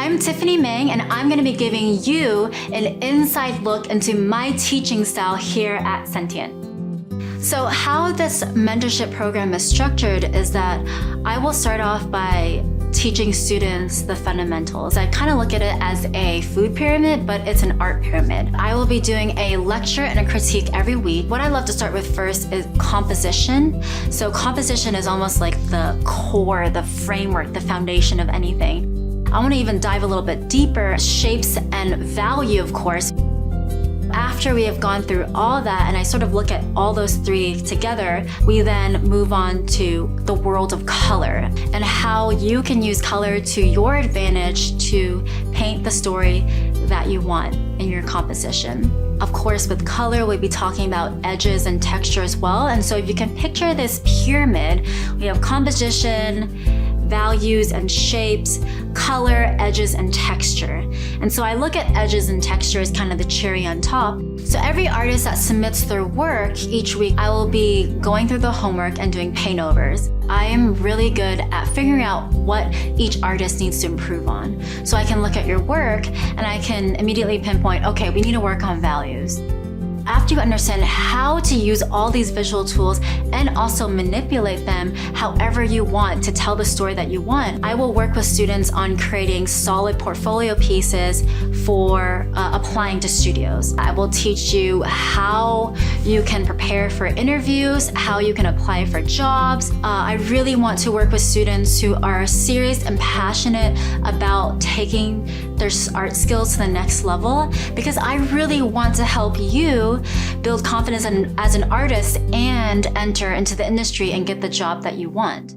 I'm Tiffanie Mang, and I'm going to be giving you an inside look into my teaching style here at Sentient. So how this mentorship program is structured is that I will start off by teaching students the fundamentals. I kind of look at it as a food pyramid, but it's an art pyramid. I will be doing a lecture and a critique every week. What I love to start with first is composition. So composition is almost like the core, the framework, the foundation of anything. I want to even dive a little bit deeper, shapes and value, of course. After we have gone through all that and I sort of look at all those three together, we then move on to the world of color and how you can use color to your advantage to paint the story that you want in your composition. Of course, with color, we'll be talking about edges and texture as well. And so if you can picture this pyramid, we have composition, values and shapes, color, edges, and texture. And so I look at edges and texture as kind of the cherry on top. So every artist that submits their work each week, I will be going through the homework and doing paint overs. I am really good at figuring out what each artist needs to improve on. So I can look at your work and I can immediately pinpoint, okay, we need to work on values. After you understand how to use all these visual tools and also manipulate them however you want to tell the story that you want, I will work with students on creating solid portfolio pieces for applying to studios. I will teach you how you can prepare for interviews, how you can apply for jobs. I really want to work with students who are serious and passionate about taking their art skills to the next level, because I really want to help you build confidence as an artist and enter into the industry and get the job that you want.